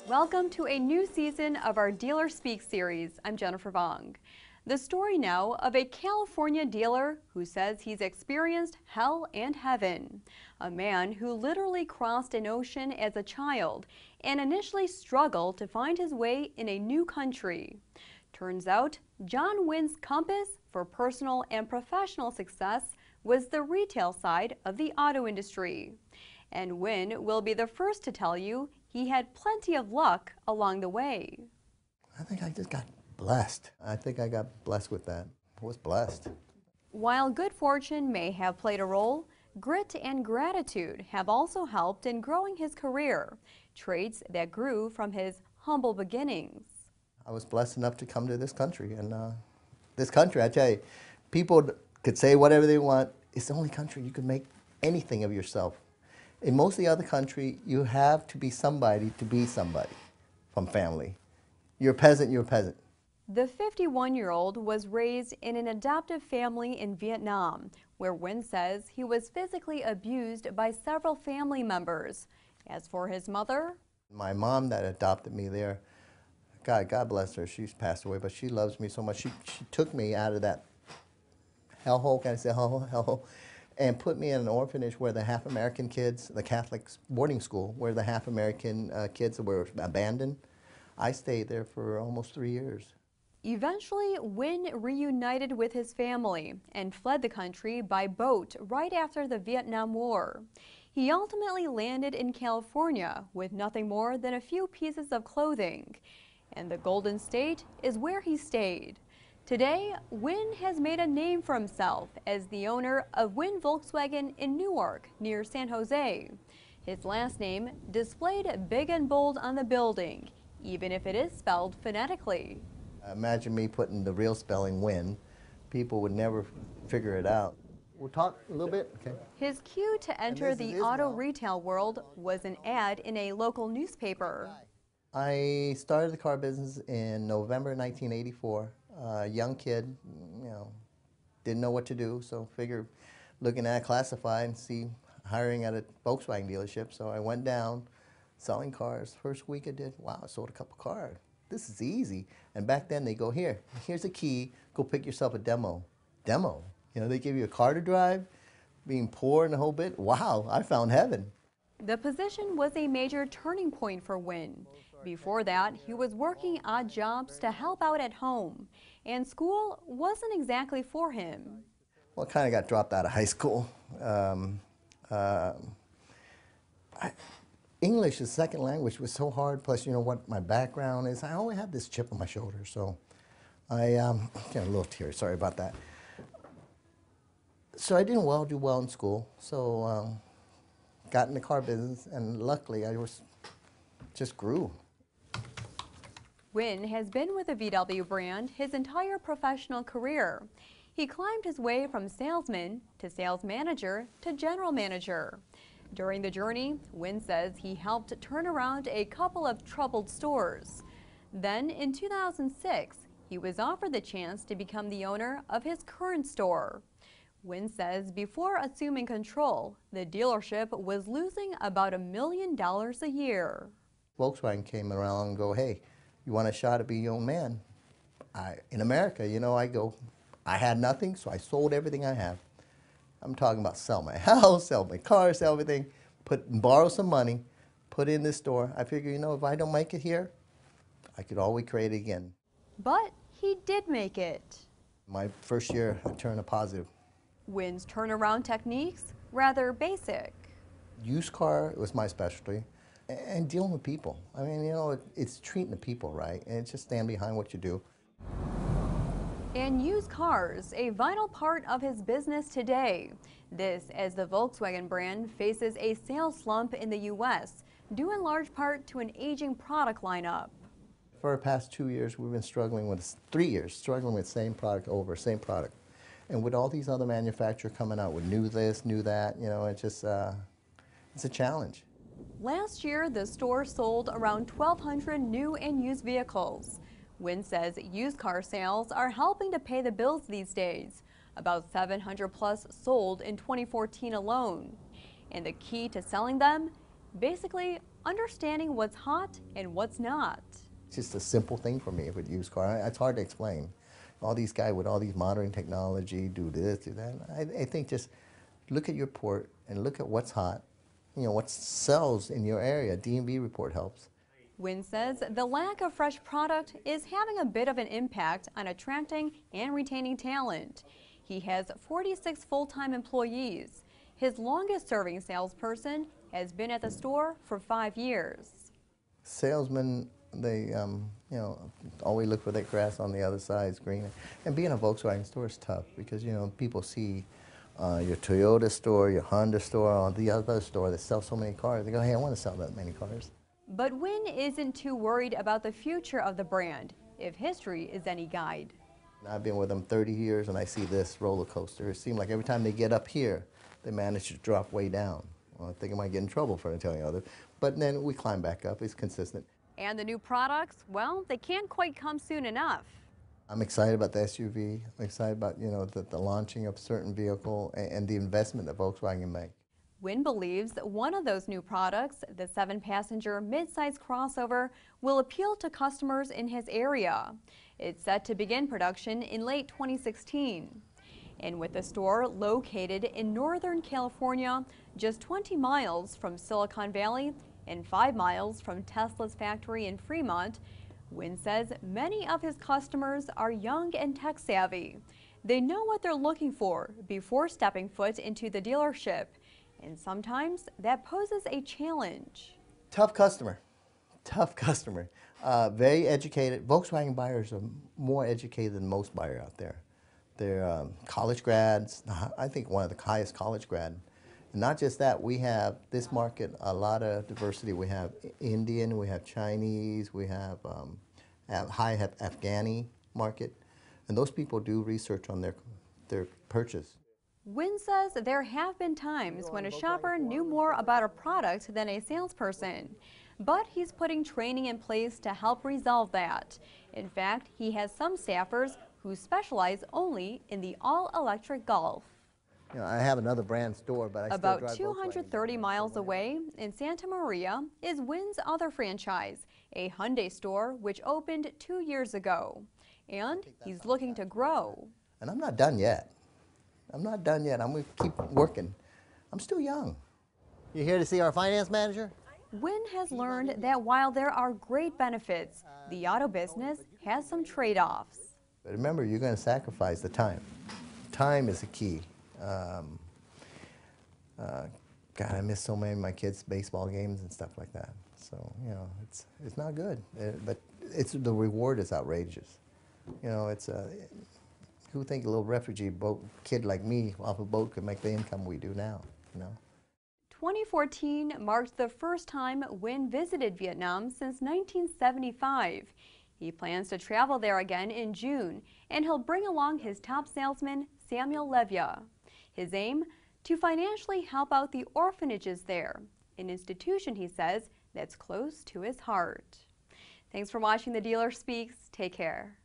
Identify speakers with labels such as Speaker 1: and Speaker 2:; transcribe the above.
Speaker 1: Welcome to a new season of our Dealer Speak series. I'm Jennifer Vong. The story now of a California dealer who says he's experienced hell and heaven. A man who literally crossed an ocean as a child and initially struggled to find his way in a new country. Turns out, John Winn's compass for personal and professional success was the retail side of the auto industry. And Winn will be the first to tell you he had plenty of luck along the way.
Speaker 2: I think I just got blessed. I think I got blessed with that. I was blessed.
Speaker 1: While good fortune may have played a role, grit and gratitude have also helped in growing his career, traits that grew from his humble beginnings.
Speaker 2: I was blessed enough to come to this country, and this country, I tell you, people could say whatever they want. It's the only country you can make anything of yourself. In most of the other country, you have to be somebody from family. You're a peasant, you're a peasant.
Speaker 1: The 51-year-old was raised in an adoptive family in Vietnam, where Winn says he was physically abused by several family members. As for his mother,
Speaker 2: my mom that adopted me there, God bless her, she's passed away, but she loves me so much. She took me out of that hellhole, can I say hellhole? And put me in an orphanage where the half-American kids, the Catholic boarding school, where the half-American kids were abandoned. I stayed there for almost 3 years.
Speaker 1: Eventually, Winn reunited with his family and fled the country by boat right after the Vietnam War. He ultimately landed in California with nothing more than a few pieces of clothing. And the Golden State is where he stayed. Today, Winn has made a name for himself as the owner of Winn Volkswagen in Newark, near San Jose. His last name displayed big and bold on the building, even if it is spelled phonetically.
Speaker 2: Imagine me putting the real spelling Winn. People would never figure it out. We'll talk a little bit? Okay.
Speaker 1: His cue to enter the auto retail world was an ad in a local newspaper.
Speaker 2: I started the car business in November 1984. Young kid, didn't know what to do, so figured looking at classified and see hiring at a Volkswagen dealership. So I went down selling cars. First week I did, wow, I sold a couple cars. This is easy. And back then they go, here's a key, go pick yourself a demo. Demo? They give you a car to drive, being poor and the whole bit. Wow, I found heaven.
Speaker 1: The position was a major turning point for Winn. Before that, he was working odd jobs to help out at home, and school wasn't exactly for him.
Speaker 2: Well, I kind of got dropped out of high school. English as second language was so hard, plus what my background is. I always had this chip on my shoulder, so I get a little teary, sorry about that. So I didn't do well in school, so got in the car business, and luckily I just grew.
Speaker 1: Winn has been with the VW brand his entire professional career. He climbed his way from salesman to sales manager to general manager. During the journey, Winn says he helped turn around a couple of troubled stores. Then in 2006, he was offered the chance to become the owner of his current store. Winn says before assuming control, the dealership was losing about $1 million a year.
Speaker 2: Volkswagen came around and go, hey, you want a shot at being your own man? In America, I had nothing, so I sold everything I have. I'm talking about sell my house, sell my car, sell everything, borrow some money, put it in this store. I figure, if I don't make it here, I could always create it again.
Speaker 1: But he did make it.
Speaker 2: My first year, I turned a positive.
Speaker 1: Winn's turnaround techniques, rather basic.
Speaker 2: Used car was my specialty, and dealing with people. I mean, it's treating the people right, and it's just stand behind what you do.
Speaker 1: And used cars, a vital part of his business today. This as the Volkswagen brand faces a sales slump in the U.S., due in large part to an aging product lineup.
Speaker 2: For the past 2 years, we've been struggling with, 3 years, struggling with same product over, same product. And with all these other manufacturers coming out with new this, new that, it's just, it's a challenge.
Speaker 1: Last year, the store sold around 1,200 new and used vehicles. Winn says used car sales are helping to pay the bills these days. About 700 plus sold in 2014 alone. And the key to selling them? Basically, understanding what's hot and what's not.
Speaker 2: It's just a simple thing for me with used car. It's hard to explain. All these guys with all these modern technology do this, do that. I think just look at your port and look at what's hot, you know, what sells in your area. D&B report helps.
Speaker 1: Winn says the lack of fresh product is having a bit of an impact on attracting and retaining talent. He has 46 full-time employees. His longest-serving salesperson has been at the store for 5 years.
Speaker 2: Salesmen, they, you know, always look for that grass on the other side is greener. And being a Volkswagen store is tough because, you know, people see your Toyota store, your Honda store, or the other store that sells so many cars. They go, hey, I want to sell that many cars.
Speaker 1: But Winn isn't too worried about the future of the brand, if history is any guide.
Speaker 2: I've been with them 30 years and I see this roller coaster. It seems like every time they get up here, they manage to drop way down. Well, I think I might get in trouble for telling others. But then we climb back up. It's consistent.
Speaker 1: And the new products, well, they can't quite come soon enough.
Speaker 2: I'm excited about the SUV. I'm excited about, you know, the launching of certain vehicle and the investment that Volkswagen make.
Speaker 1: Winn believes that one of those new products, the 7-passenger midsize crossover, will appeal to customers in his area. It's set to begin production in late 2016. And with the store located in Northern California, just 20 miles from Silicon Valley and 5 miles from Tesla's factory in Fremont, Winn says many of his customers are young and tech-savvy. They know what they're looking for before stepping foot into the dealership. And sometimes that poses a challenge.
Speaker 2: Tough customer, very educated. Volkswagen buyers are more educated than most buyers out there. They're college grads, I think one of the highest college grad. And not just that, we have this market, a lot of diversity. We have Indian, we have Chinese, we have high Afghani market. And those people do research on their purchase.
Speaker 1: Winn says there have been times when a shopper knew more about a product than a salesperson, but he's putting training in place to help resolve that. In fact, he has some staffers who specialize only in the all-electric Golf.
Speaker 2: You know, I have another brand store, but I still drive
Speaker 1: About 230 miles away in Santa Maria is Winn's other franchise, a Hyundai store which opened 2 years ago. And he's looking to grow.
Speaker 2: And I'm not done yet. I'm going to keep working. I'm still young. You here to see our finance manager?
Speaker 1: Winn has learned that while there are great benefits, the auto business has some trade-offs.
Speaker 2: But remember, you're going to sacrifice the time. Time is the key. God, I miss so many of my kids' baseball games and stuff like that. So, you know, it's not good. But the reward is outrageous. You know, who think a little refugee boat kid like me off a boat could make the income we do now, you know?
Speaker 1: 2014 marked the first time Winn visited Vietnam since 1975. He plans to travel there again in June, and he'll bring along his top salesman, Samuel Levia. His aim? To financially help out the orphanages there, an institution, he says, that's close to his heart. Thanks for watching The Dealer Speaks. Take care.